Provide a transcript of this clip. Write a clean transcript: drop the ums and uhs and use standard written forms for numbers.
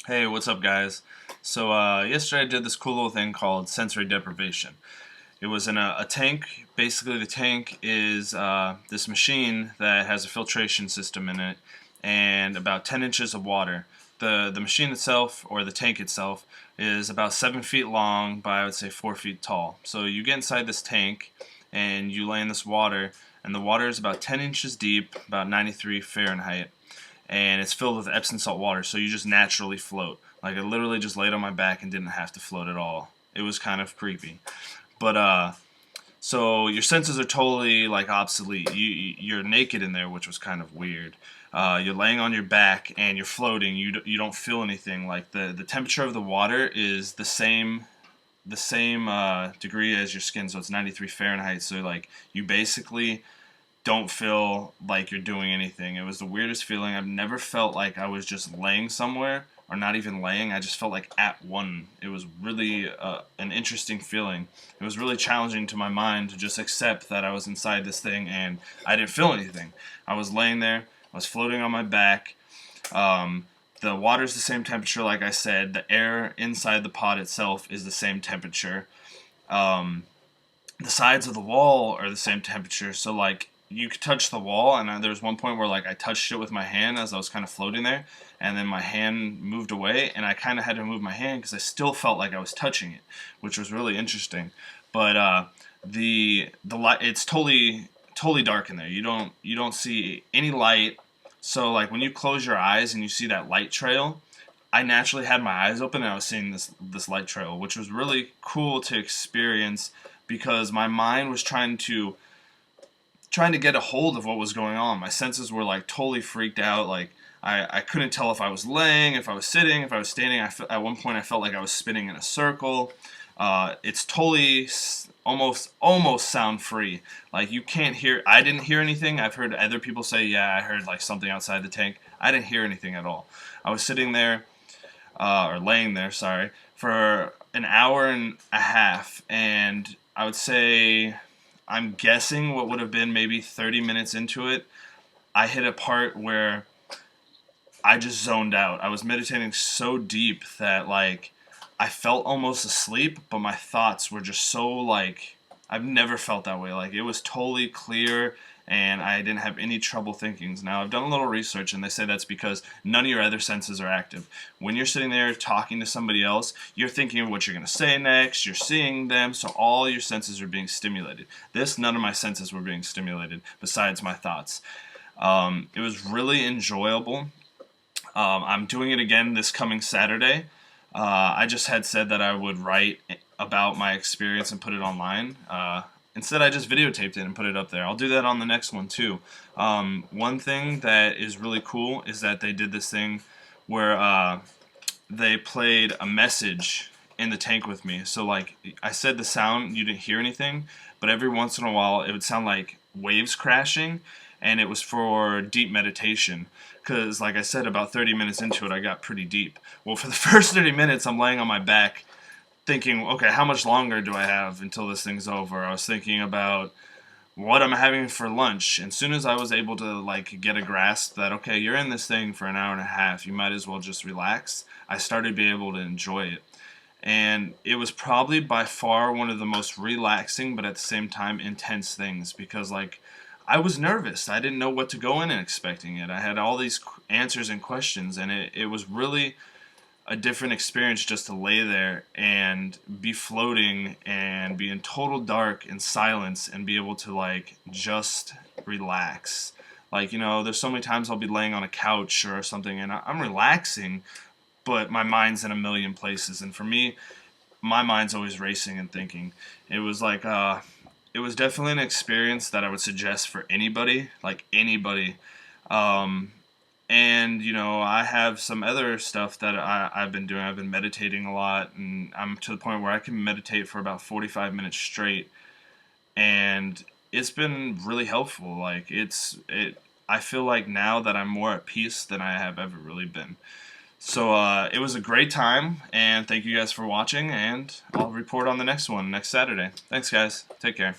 Hey, what's up, guys? So, yesterday I did this cool little thing called sensory deprivation. It was in a tank. Basically, the tank is this machine that has a filtration system in it and about 10 inches of water. The machine itself, or the tank itself, is about 7 feet long by, I would say, 4 feet tall. So you get inside this tank and you lay in this water, and the water is about 10 inches deep, about 93 Fahrenheit, and it's filled with Epsom salt water, so you just naturally float. Like, I literally just laid on my back and didn't have to float at all. It was kind of creepy. But so your senses are totally like obsolete. You're naked in there, which was kind of weird. You're laying on your back and you're floating. You don't feel anything. Like, the temperature of the water is the same degree as your skin, so it's 93 Fahrenheit. So like, you basically don't feel like you're doing anything. It was the weirdest feeling. I've never felt like I was just laying somewhere, or not even laying. I just felt like at one. It was really an interesting feeling. It was really challenging to my mind to just accept that I was inside this thing and I didn't feel anything. I was laying there. I was floating on my back. The water's the same temperature, like I said. The air inside the pot itself is the same temperature. The sides of the wall are the same temperature, so like, you could touch the wall, and there was one point where like I touched it with my hand as I was kind of floating there, and then my hand moved away, and I kind of had to move my hand because I still felt like I was touching it, which was really interesting. But the light, it's totally dark in there. You don't see any light. So like, when you close your eyes and you see that light trail, I naturally had my eyes open and I was seeing this light trail, which was really cool to experience because my mind was trying to get a hold of what was going on. My senses were like totally freaked out. Like, I couldn't tell if I was laying, if I was sitting, if I was standing. At one point I felt like I was spinning in a circle. It's totally almost sound free. Like, you can't hear. I didn't hear anything. I've heard other people say, yeah, I heard like something outside the tank. I didn't hear anything at all. I was sitting there, or laying there, sorry, for an hour and a half, and I would say, I'm guessing what would have been maybe 30 minutes into it, I hit a part where I just zoned out. I was meditating so deep that like, I felt almost asleep, but my thoughts were just so like, I've never felt that way. Like, it was totally clear and I didn't have any trouble thinking. Now, I've done a little research and they say that's because none of your other senses are active. When you're sitting there talking to somebody else, you're thinking of what you're going to say next, you're seeing them, so all your senses are being stimulated. None of my senses were being stimulated besides my thoughts. It was really enjoyable. I'm doing it again this coming Saturday. I just had said that I would write about my experience and put it online. Instead, I just videotaped it and put it up there. I'll do that on the next one, too. One thing that is really cool is that they did this thing where they played a message in the tank with me. So, like, I said the sound, you didn't hear anything, but every once in a while, it would sound like waves crashing, and it was for deep meditation. Because, like I said, about 30 minutes into it, I got pretty deep. Well, for the first 30 minutes, I'm laying on my back thinking, okay, how much longer do I have until this thing's over? I was thinking about what I'm having for lunch. And as soon as I was able to like get a grasp that, okay, you're in this thing for an hour and a half, you might as well just relax, I started to be able to enjoy it. And it was probably by far one of the most relaxing, but at the same time intense things, because like, I was nervous. I didn't know what to go in and expecting it. I had all these answers and questions, and it was really a different experience just to lay there and be floating and be in total dark and silence and be able to like just relax. Like, there's so many times I'll be laying on a couch or something and I'm relaxing, but my mind's in a million places. And for me, my mind's always racing and thinking. It was like, it was definitely an experience that I would suggest for anybody, like anybody. And, I have some other stuff that I've been doing. I've been meditating a lot, and I'm to the point where I can meditate for about 45 minutes straight. And it's been really helpful. Like, I feel like now that I'm more at peace than I have ever really been. So, it was a great time, and thank you guys for watching, and I'll report on the next one next Saturday. Thanks, guys. Take care.